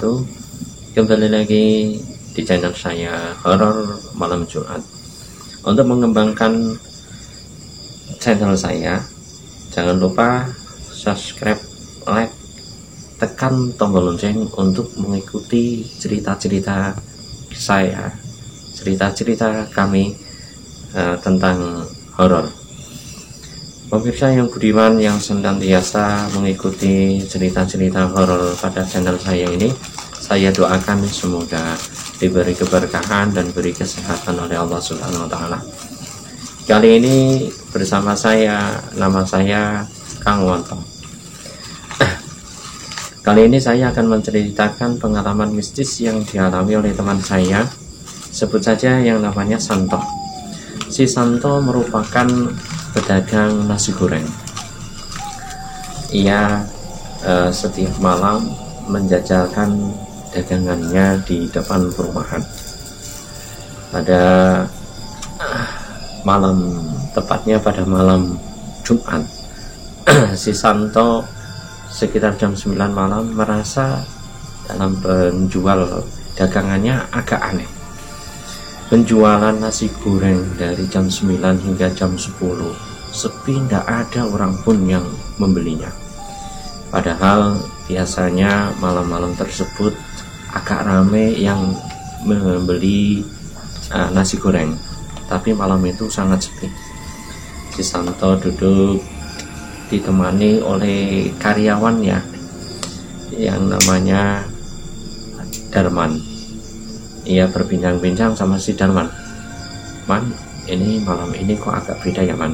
wabarakatuh. Kembali lagi di channel saya Horor Malam Jumat. Untuk mengembangkan channel saya, jangan lupa subscribe, like, tekan tombol lonceng untuk mengikuti cerita-cerita saya, cerita-cerita kami tentang horor. Pemirsa yang budiman yang senantiasa mengikuti cerita-cerita horor pada channel saya ini, saya doakan semoga diberi keberkahan dan beri kesehatan oleh Allah Subhanahu wa taala. Kali ini bersama saya, nama saya Kang Wonto. Kali ini saya akan menceritakan pengalaman mistis yang dialami oleh teman saya, sebut saja yang namanya Santo. Si Santo merupakan pedagang nasi goreng. Ia setiap malam menjajalkan dagangannya di depan perumahan. Pada malam, tepatnya pada malam Jumat, si Santo sekitar jam 9 malam merasa dalam penjual dagangannya agak aneh. Penjualan nasi goreng dari jam 9 hingga jam 10 sepi, tidak ada orang pun yang membelinya. Padahal biasanya malam-malam tersebut agak ramai yang membeli nasi goreng, tapi malam itu sangat sepi. Si Santo duduk ditemani oleh karyawannya yang namanya Darman. Ia berbincang-bincang sama si Darman. Man, ini malam ini kok agak beda ya Man,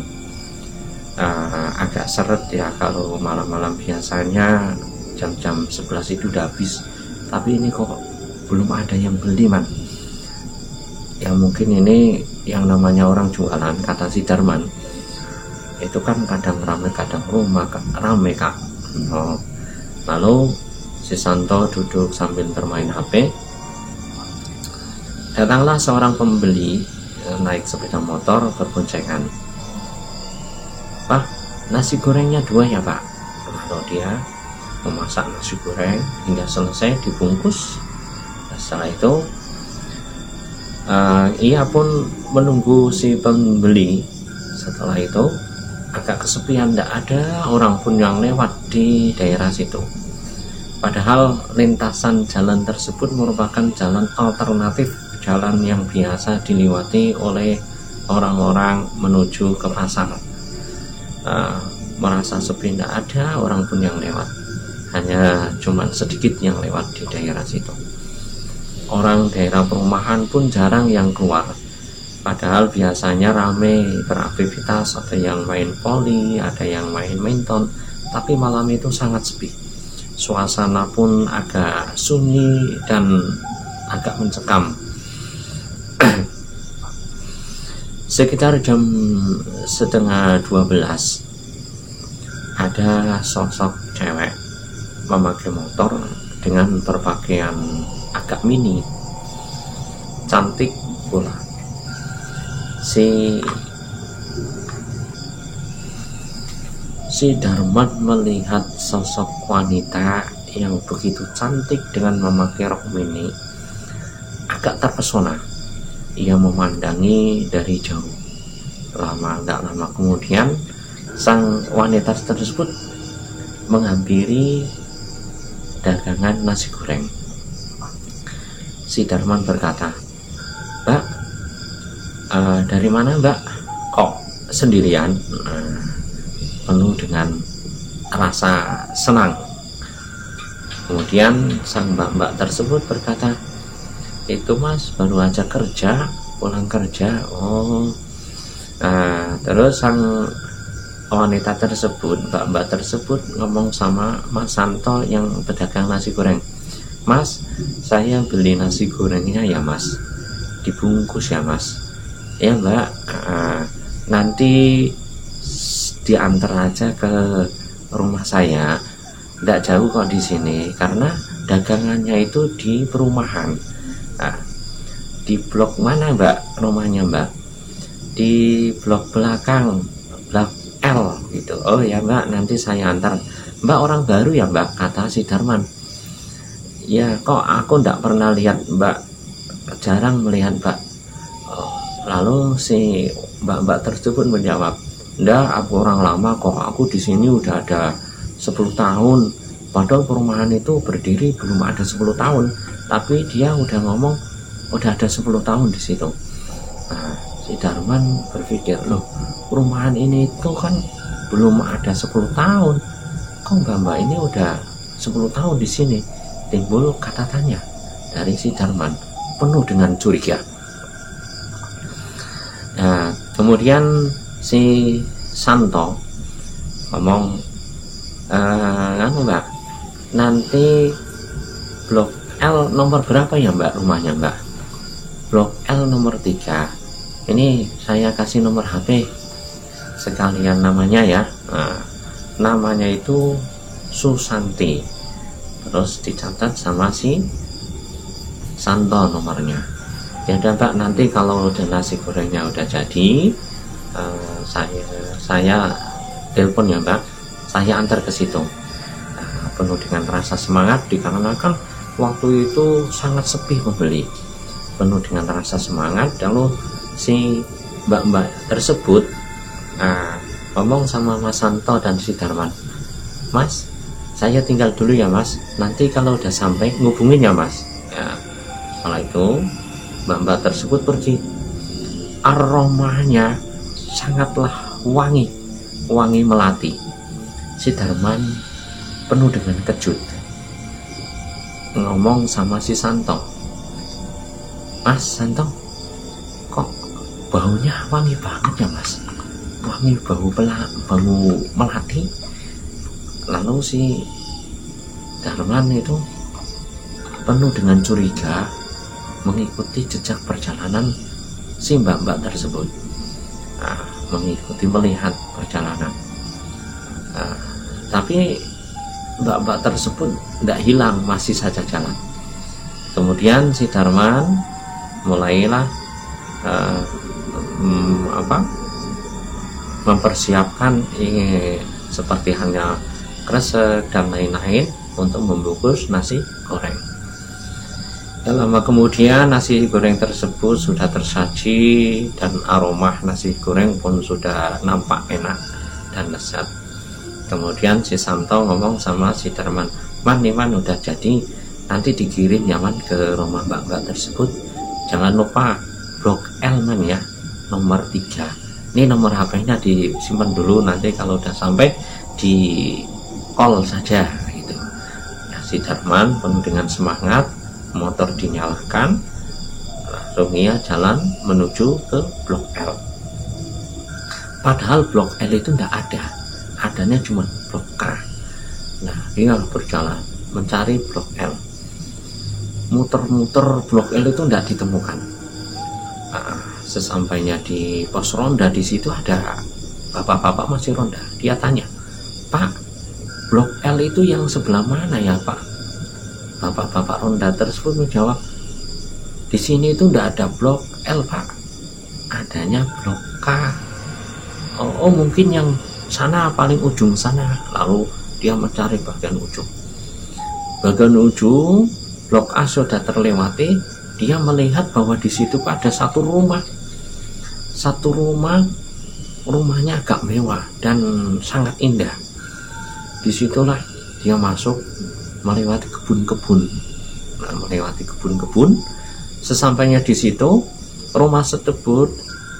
agak seret ya. Kalau malam-malam biasanya jam-jam 11 itu udah habis, tapi ini kok belum ada yang beli Man. Ya mungkin ini yang namanya orang jualan, kata si Darman. Itu kan kadang ramai kadang ramai Kak. Lalu si Santo duduk sambil bermain HP. Datanglah seorang pembeli naik sepeda motor berboncengan. Pak, nasi gorengnya 2 ya Pak. Lalu dia memasak nasi goreng hingga selesai dibungkus. Setelah itu ia pun menunggu si pembeli. Setelah itu agak kesepian, tidak ada orang pun yang lewat di daerah situ. Padahal lintasan jalan tersebut merupakan jalan alternatif, jalan yang biasa dilewati oleh orang-orang menuju ke pasar. Merasa sepi, tidak ada orang pun yang lewat, hanya cuma sedikit yang lewat di daerah situ. Orang daerah perumahan pun jarang yang keluar, padahal biasanya ramai beraktivitas, ada yang main voli, ada yang main badminton, tapi malam itu sangat sepi. Suasana pun agak sunyi dan agak mencekam. Sekitar jam 11:30 ada sosok cewek memakai motor dengan berpakaian agak mini, cantik pula. Si Darman melihat sosok wanita yang begitu cantik dengan memakai rok mini, agak terpesona. Ia memandangi dari jauh. Gak lama kemudian sang wanita tersebut menghampiri dagangan nasi goreng. Si Darman berkata, Mbak, dari mana Mbak? Kok sendirian? Penuh dengan rasa senang. Kemudian sang mbak-mbak tersebut berkata, itu Mas baru aja kerja, pulang kerja. Terus sang wanita tersebut, mbak-mbak tersebut ngomong sama Mas Santo yang pedagang nasi goreng, Mas, saya beli nasi gorengnya ya Mas, dibungkus ya Mas. Ya Mbak, nanti diantar aja ke rumah saya, tidak jauh kok di sini, karena dagangannya itu di perumahan. Di blok mana Mbak rumahnya Mbak? Di blok belakang, blok L gitu. Oh ya Mbak, nanti saya antar. Mbak orang baru ya Mbak, kata si Darman. ya kok aku ndak pernah lihat Mbak, jarang melihat Mbak. Lalu si mbak-mbak tersebut menjawab, ndak, aku orang lama kok, aku di sini udah ada 10 tahun. Padahal perumahan itu berdiri belum ada 10 tahun, tapi dia udah ngomong udah ada 10 tahun di situ. Nah, si Darman berpikir, loh, perumahan ini itu kan belum ada 10 tahun, kok mbak-mbak ini udah 10 tahun di sini? Timbul kata tanya dari si Darman, penuh dengan curiga. Nah, kemudian si Santo ngomong, Mbak, nanti blok L nomor berapa ya Mbak rumahnya Mbak? Blok L nomor 3. Ini saya kasih nomor HP sekalian namanya ya. Nah, namanya itu Susanti. Terus dicatat sama si Santo nomornya. Ya udah Mbak, nanti kalau udah nasi gorengnya udah jadi, saya telepon ya Mbak, saya antar ke situ. Nah, penuh dengan rasa semangat dikarenakan waktu itu sangat sepi pembeli. Penuh dengan rasa semangat, lalu si mbak-mbak tersebut ngomong sama Mas Santo dan si Darman, Mas, saya tinggal dulu ya Mas, nanti kalau udah sampai ngubungin ya Mas. Ya, setelah itu mbak-mbak tersebut pergi. Aromanya sangatlah wangi melati. Si Darman penuh dengan kejut, ngomong sama si Santo, Mas Santo, kok baunya wangi banget ya Mas, wangi bau melati. Lalu si Darman itu penuh dengan curiga mengikuti jejak perjalanan si mbak-mbak tersebut. Melihat perjalanan. Tapi mbak-mbak tersebut tidak hilang, masih saja jalan. Kemudian si Darman mulailah mempersiapkan seperti halnya kresek dan lain-lain untuk membungkus nasi goreng. Lama kemudian nasi goreng tersebut sudah tersaji dan aroma nasi goreng pun sudah nampak enak dan lezat. Kemudian si Santo ngomong sama si Darman, Man udah jadi, nanti dikirim ya Man ke rumah mbak-mbak tersebut. Jangan lupa blok L Man ya, nomor 3. Ini nomor HP-nya disimpan dulu, nanti kalau udah sampai di call saja gitu. Nah, si Darman penuh dengan semangat, motor dinyalakan, langsung ia jalan menuju ke blok L. Padahal blok L itu tidak ada, adanya cuma blok K. Nah, dia berjalan mencari blok L. Muter-muter blok L itu tidak ditemukan. Sesampainya di pos ronda, di situ ada bapak-bapak masih ronda. Dia tanya, Pak, blok L itu yang sebelah mana ya Pak? Bapak-bapak ronda tersebut menjawab, di sini itu tidak ada blok L Pak, adanya blok K. Oh mungkin yang sana, paling ujung sana. Lalu dia mencari bagian ujung blok A sudah terlewati. Dia melihat bahwa di situ ada satu rumahnya agak mewah dan sangat indah. Disitulah dia masuk, melewati kebun-kebun. Sesampainya di situ, rumah tersebut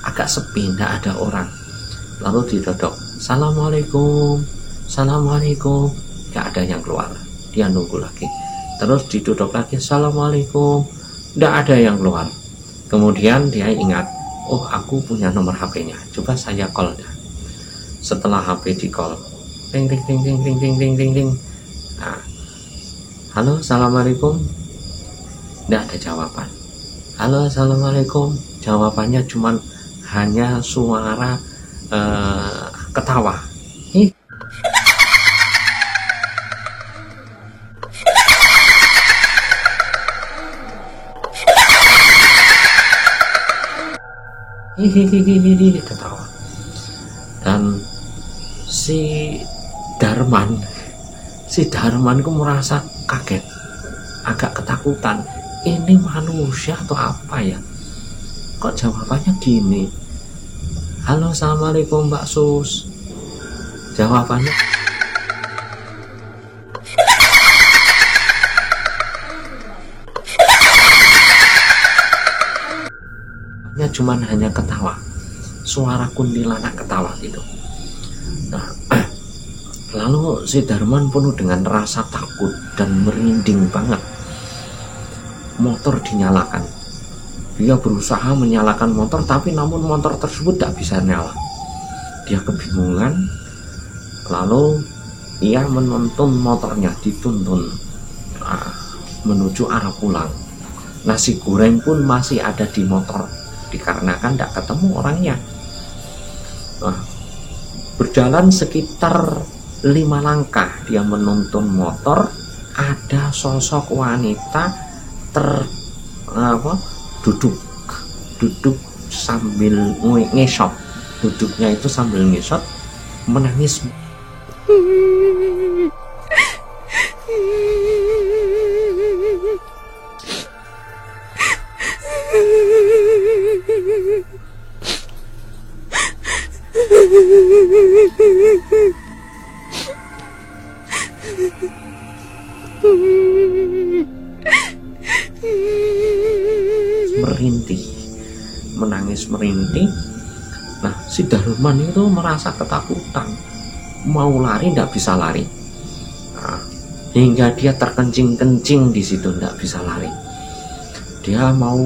agak sepi, tidak ada orang. Lalu didodok, Assalamualaikum, tidak ada yang keluar. Dia nunggu lagi, terus didodok lagi, Assalamualaikum, tidak ada yang keluar. Kemudian dia ingat, oh aku punya nomor HP-nya, coba saya call dah. Setelah HP di call, ring. Nah, halo, assalamualaikum. Tidak ada jawaban. Halo, assalamualaikum. Jawabannya cuman hanya suara ketawa. Hihihi, ketawa. Dan si Darman itu merasa kaget. agak ketakutan, ini manusia atau apa ya, kok jawabannya gini. Halo, assalamualaikum Mbak Sus. Jawabannya cuman hanya ketawa, suara kuntilanak ketawa gitu. Nah, lalu si Darman penuh dengan rasa takut dan merinding banget. Motor dinyalakan, dia berusaha menyalakan motor, tapi namun motor tersebut tidak bisa nyala. Dia kebingungan, lalu ia menuntun motornya, dituntun menuju arah pulang. Nasi goreng pun masih ada di motor, dikarenakan tidak ketemu orangnya. Nah, berjalan sekitar 5 langkah dia menuntun motor, ada sosok wanita duduk sambil ngesot. Duduknya itu sambil ngesot, menangis. Merintih, menangis merintih. Nah, si Darman itu merasa ketakutan, mau lari tidak bisa lari. Nah, hingga dia terkencing-kencing di situ, tidak bisa lari. Dia mau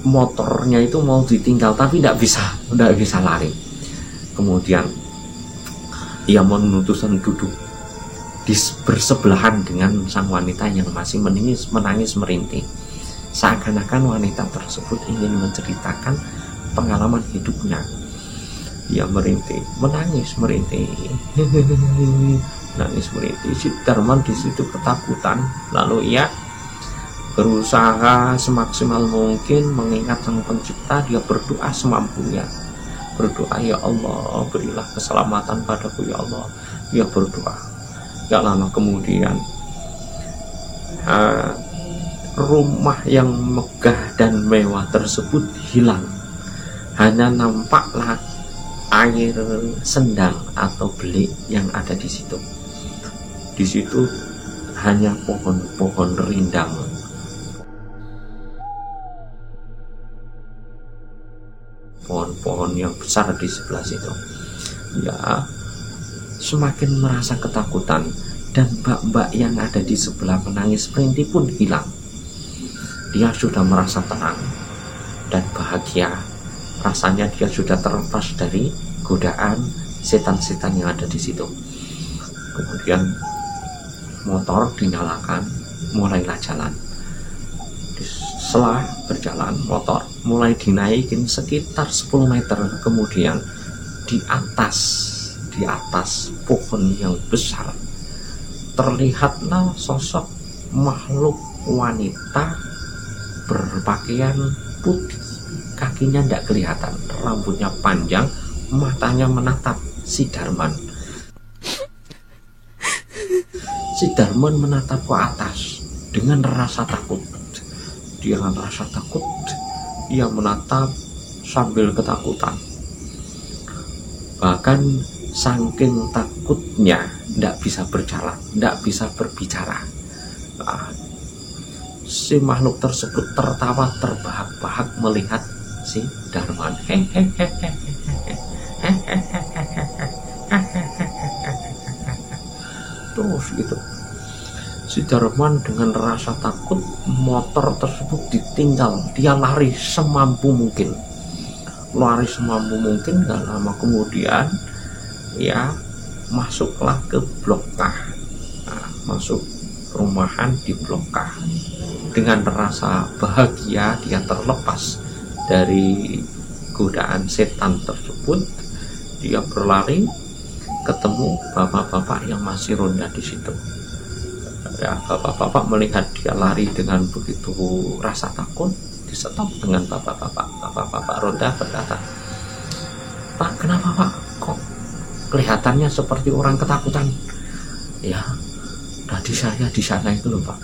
motornya itu mau ditinggal, tapi tidak bisa lari. Kemudian ia memutuskan duduk bersebelahan dengan sang wanita yang masih menangis merintih. Seakan-akan wanita tersebut ingin menceritakan pengalaman hidupnya. Ia merintih, menangis merintih, nangis merintih. Si Darman di situ ketakutan. Lalu ia berusaha semaksimal mungkin mengingat Sang Pencipta. Dia berdoa semampunya. Berdoa, ya Allah, berilah keselamatan padaku ya Allah. Dia berdoa. Gak lama kemudian rumah yang megah dan mewah tersebut hilang. Hanya nampaklah air sendang atau belik yang ada di situ. Di situ hanya pohon-pohon rindang. Pohon-pohon yang besar di sebelah situ. Ya, semakin merasa ketakutan, dan mbak-mbak yang ada di sebelah menangis merintih pun hilang. Dia sudah merasa tenang dan bahagia. Rasanya dia sudah terlepas dari godaan setan-setan yang ada di situ. Kemudian motor dinyalakan, mulailah jalan. Setelah berjalan, motor mulai dinaikin sekitar 10 meter. Kemudian di atas pohon yang besar terlihatlah sosok makhluk wanita berpakaian putih, kakinya tidak kelihatan, rambutnya panjang, matanya menatap si Darman. Si Darman menatap ke atas dengan rasa takut. Dengan rasa takut, ia menatap sambil ketakutan. Bahkan saking takutnya tidak bisa berjalan, tidak bisa berbicara. Si makhluk tersebut tertawa terbahak-bahak melihat si Darman. Terus gitu. Si Darman dengan rasa takut, motor tersebut ditinggal. Dia lari semampu mungkin. Gak lama kemudian ya masuklah ke Blok K. Masuk perumahan di Blok K. Dengan rasa bahagia dia terlepas dari godaan setan tersebut. Dia berlari ketemu bapak-bapak yang masih ronda di situ. Ya, bapak-bapak melihat dia lari dengan begitu rasa takut, di-stop dengan bapak-bapak ronda berkata, "Pak, kenapa Pak? Kok kelihatannya seperti orang ketakutan?" "Ya, tadi saya di sana itu loh Pak.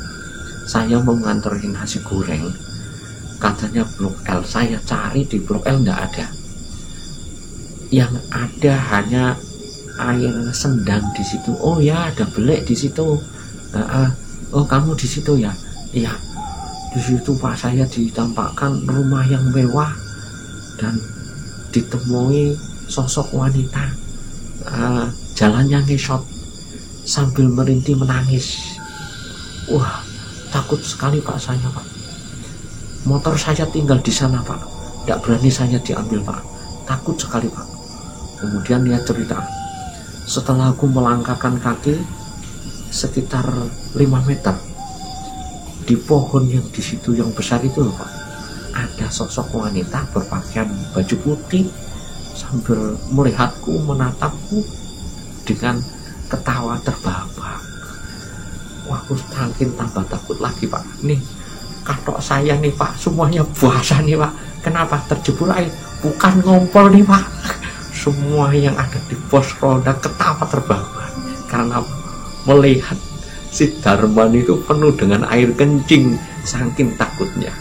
saya mau nganterin nasi goreng, katanya Blok L. Saya cari di Blok L nggak ada, yang ada hanya air sendang di situ. Oh ya, ada belik di situ. Oh kamu di situ ya? Iya, di situ Pak. Saya ditampakkan rumah yang mewah dan ditemui sosok wanita, jalannya ngesot sambil merintih menangis. Wah, takut sekali Pak saya, Pak. Motor saya tinggal di sana, Pak. Tidak berani saya diambil, Pak. Takut sekali, Pak. Kemudian dia cerita, setelah aku melangkahkan kaki sekitar 5 meter, di pohon yang di situ yang besar itu loh, Pak, ada sosok wanita berpakaian baju putih sambil melihatku, menatapku dengan ketawa terbahak-bahak. Wah, aku makin tambah takut lagi, Pak. Nih, katok saya nih, Pak, semuanya basah nih, Pak. Kenapa? Terjebur air. Bukan ngompol nih, Pak. Semua yang ada di pos ronda ketawa terbahak-bahak karena melihat si Darman itu penuh dengan air kencing, saking takutnya.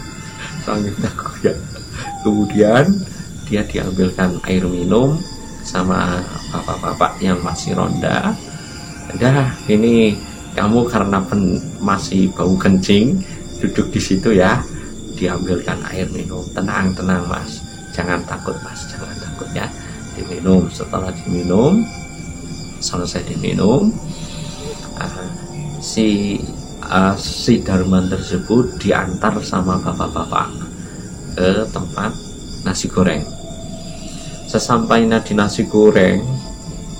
Kemudian dia diambilkan air minum sama bapak-bapak yang masih ronda. Dah, ini kamu karena masih bau kencing, duduk di situ ya. Diambilkan air minum. Tenang Mas, jangan takut Mas, jangan takut ya. Diminum. Setelah diminum, selesai diminum, si Darman tersebut diantar sama bapak-bapak ke tempat nasi goreng. Sesampainya di nasi goreng,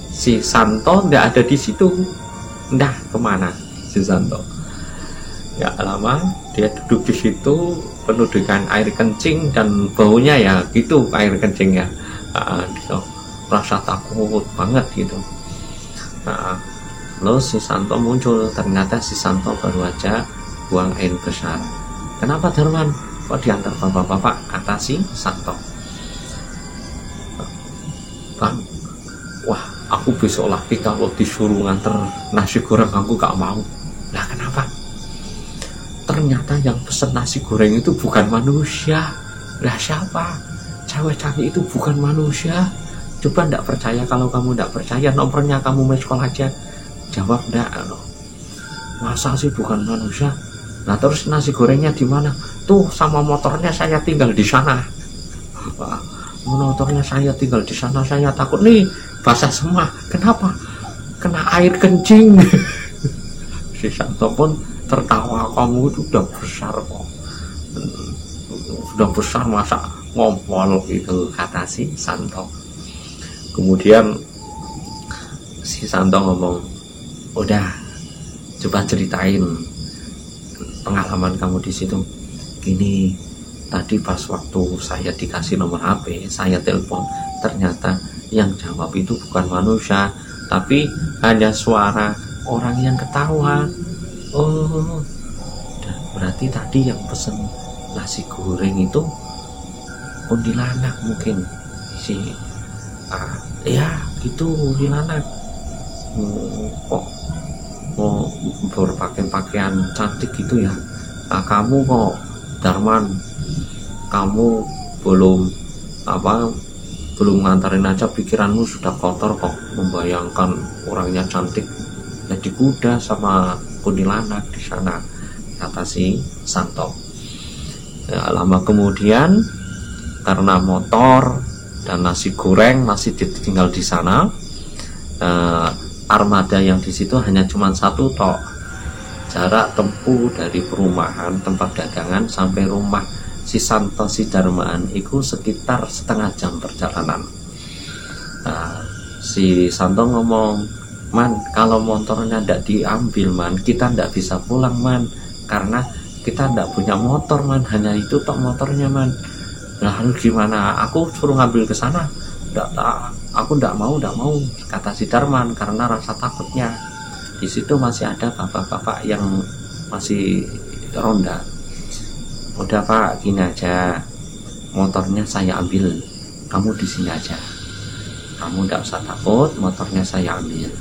si Santo tidak ada di situ. Entah kemana si Santo. Ya lama dia duduk di situ penuh dengan air kencing dan baunya ya gitu, air kencingnya. Dia rasa takut banget gitu. Lalu si Santo muncul. Ternyata si Santo baru aja buang air besar. Kenapa Darman kok diantar bapak-bapak? Kata si Santo, Bang, wah aku besok lagi kalau disuruh nganter nasi goreng aku gak mau. Lah kenapa? Ternyata yang pesen nasi goreng itu bukan manusia. Lah siapa? Cewek-cewek itu bukan manusia. Coba ndak percaya. Kalau kamu ndak percaya, nomornya kamu miss call aja. Jawab ndak. Masa sih bukan manusia? Nah terus nasi gorengnya di mana? Tuh sama motornya saya tinggal di sana. Motornya saya tinggal di sana. Saya takut nih basah semua. Kenapa? Kena air kencing. Si Santo pun tertawa, kamu itu udah besar kok. Sudah besar masa ngompol gitu, kata si Santo. Kemudian si Santo ngomong, udah coba ceritain pengalaman kamu di situ. Gini, tadi pas waktu saya dikasih nomor HP, saya telepon, ternyata yang jawab itu bukan manusia, tapi hanya suara orang yang ketawa. Oh, berarti tadi yang pesen nasi goreng itu kuntilanak mungkin. Ya gitu, kuntilanak. Kok berpakaian cantik gitu ya. Kamu kok Darman, kamu belum ngantarin aja, pikiranmu sudah kotor kok membayangkan orangnya cantik jadi kuda sama kuntilanak di sana, kata si Santo. Ya, lama kemudian karena motor dan nasi goreng masih ditinggal di sana, armada yang di situ hanya cuma satu tok. Jarak tempuh dari perumahan tempat dagangan sampai rumah si Santo si Darmaan itu sekitar setengah jam perjalanan. Si Santo ngomong, Man, kalau motornya ndak diambil, Man, kita ndak bisa pulang, Man, karena kita ndak punya motor, Man, hanya itu tok motornya, Man. Nah, lalu gimana? Aku suruh ngambil ke sana. Aku ndak mau, kata si Darman karena rasa takutnya. Di situ masih ada bapak-bapak yang masih ronda. Udah Pak, gini aja, motornya saya ambil, kamu di sini aja. Kamu ndak usah takut, motornya saya ambil.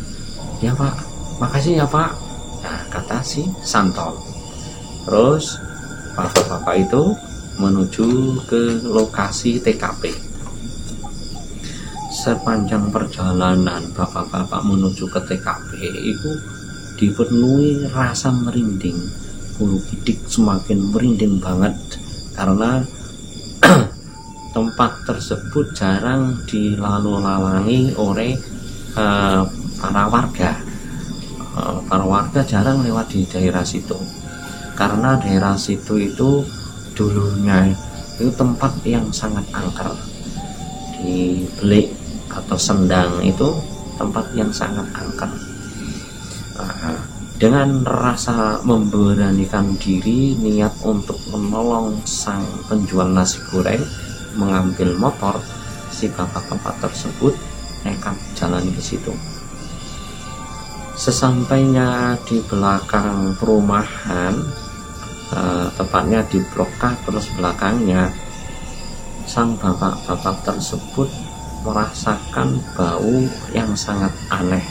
Ya Pak, makasih ya Pak. Nah, kata si Santo. Terus bapak-bapak itu menuju ke lokasi TKP. Sepanjang perjalanan bapak-bapak menuju ke TKP itu dipenuhi rasa merinding, bulu gidik semakin merinding banget karena tempat tersebut jarang dilalu-lalangi oleh para warga. Para warga jarang lewat di daerah situ karena daerah situ itu dulunya itu tempat yang sangat angker. Di Belik atau Sendang itu tempat yang sangat angker. Dengan rasa memberanikan diri, niat untuk menolong sang penjual nasi goreng mengambil motor, si bapak-bapak tersebut nekat jalan ke situ. Sesampainya di belakang perumahan, tepatnya di blok K terus belakangnya, sang bapak-bapak tersebut merasakan bau yang sangat aneh,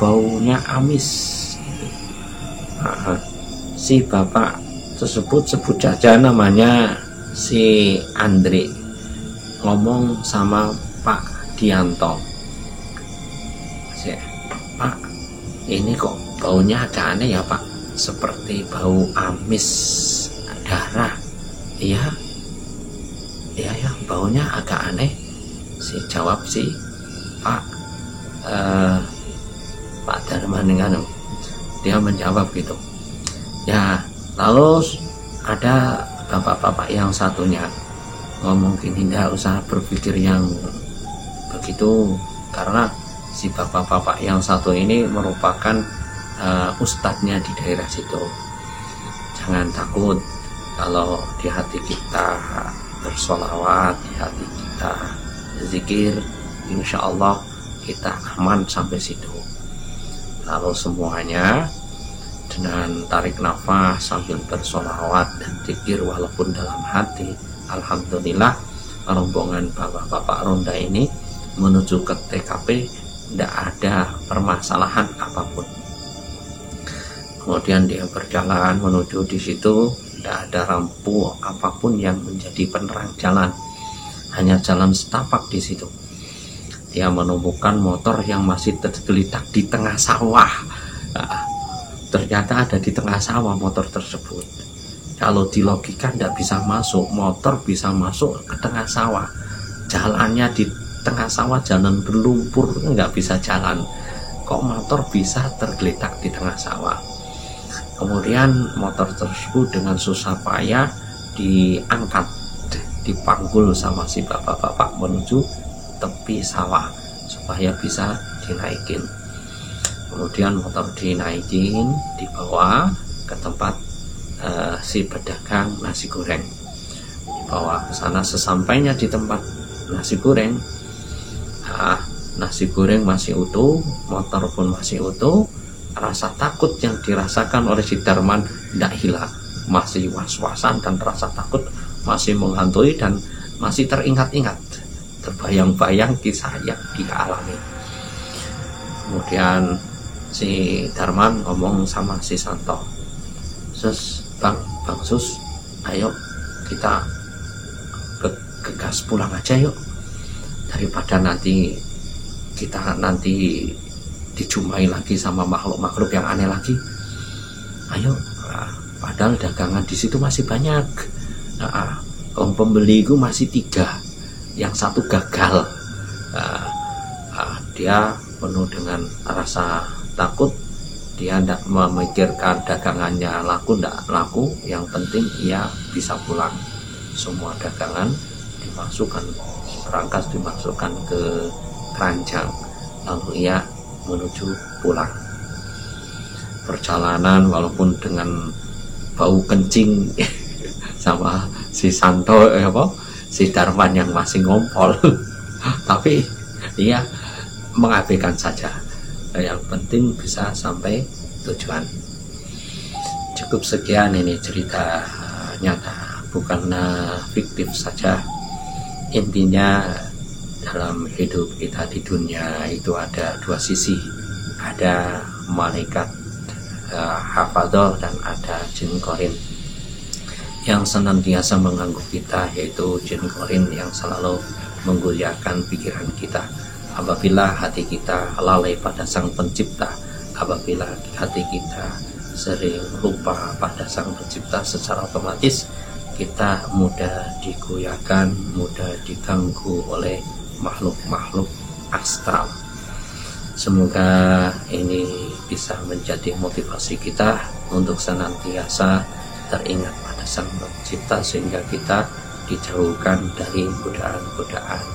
baunya amis. Si bapak tersebut, sebut saja namanya si Andre, ngomong sama Pak Dianto, Pak, ini kok baunya agak aneh ya Pak, seperti bau amis darah. Iya ya, baunya agak aneh. Si jawab si Pak Darman dengan dia menjawab gitu. Ya, lalu ada bapak-bapak yang satunya ngomong gini, tidak usah berpikir yang begitu, karena si bapak-bapak yang satu ini merupakan ustadznya di daerah situ. Jangan takut, kalau di hati kita bersolawat, di hati kita zikir, insya Allah kita aman sampai situ. Lalu semuanya dengan tarik nafas sambil bersolawat dan zikir walaupun dalam hati, alhamdulillah rombongan bapak-bapak ronda ini menuju ke TKP tidak ada permasalahan apapun. Kemudian dia berjalan menuju di situ, tidak ada lampu apapun yang menjadi penerang jalan, hanya jalan setapak di situ. Dia menemukan motor yang masih tergeletak di tengah sawah. Ternyata ada di tengah sawah motor tersebut. Kalau di logika tidak bisa masuk, motor bisa masuk ke tengah sawah. Jalannya di tengah sawah, jalan berlumpur, nggak bisa jalan. Kok motor bisa tergeletak di tengah sawah? Kemudian motor tersebut dengan susah payah diangkat, dipanggul sama si bapak-bapak menuju tepi sawah supaya bisa dinaikin. Kemudian motor dinaikin, dibawa ke tempat si pedagang nasi goreng. Dibawa ke sana, sesampainya di tempat nasi goreng, nasi goreng masih utuh, motor pun masih utuh. Rasa takut yang dirasakan oleh si Darman tidak hilang, masih was-wasan dan rasa takut masih menghantui dan masih teringat-ingat, terbayang-bayang kisah yang dia alami. Kemudian si Darman ngomong sama si Santo, Bang Sus, ayo kita gas pulang aja yuk, daripada nanti kita dijumpai lagi sama makhluk-makhluk yang aneh lagi. Ayo, padahal dagangan di situ masih banyak. Kaum pembeli itu masih 3, yang satu gagal. Dia penuh dengan rasa takut. Dia tidak memikirkan dagangannya laku tidak laku, yang penting ia bisa pulang. Semua dagangan dimasukkan, berangkas dimasukkan ke keranjang, lalu ia menuju pulang. Perjalanan walaupun dengan bau kencing sama si Santo si Darman yang masih ngompol tapi dia mengabaikan saja, yang penting bisa sampai tujuan. Cukup sekian ini cerita nyata, bukan fiktif saja. Intinya dalam hidup kita di dunia itu ada 2 sisi, ada malaikat hafadhah dan ada jin qarin. yang senantiasa mengganggu kita, yaitu jin korin yang selalu menggoyahkan pikiran kita. Apabila hati kita lalai pada Sang Pencipta, apabila hati kita sering lupa pada Sang Pencipta, secara otomatis kita mudah digoyahkan, mudah diganggu oleh makhluk-makhluk astral. Semoga ini bisa menjadi motivasi kita untuk senantiasa teringat pada Sang Pencipta, sehingga kita dijauhkan dari godaan-godaan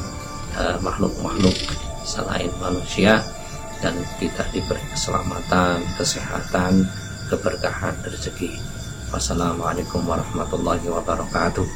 makhluk-makhluk selain manusia, dan kita diberi keselamatan, kesehatan, keberkahan rezeki. Wassalamualaikum warahmatullahi wabarakatuh.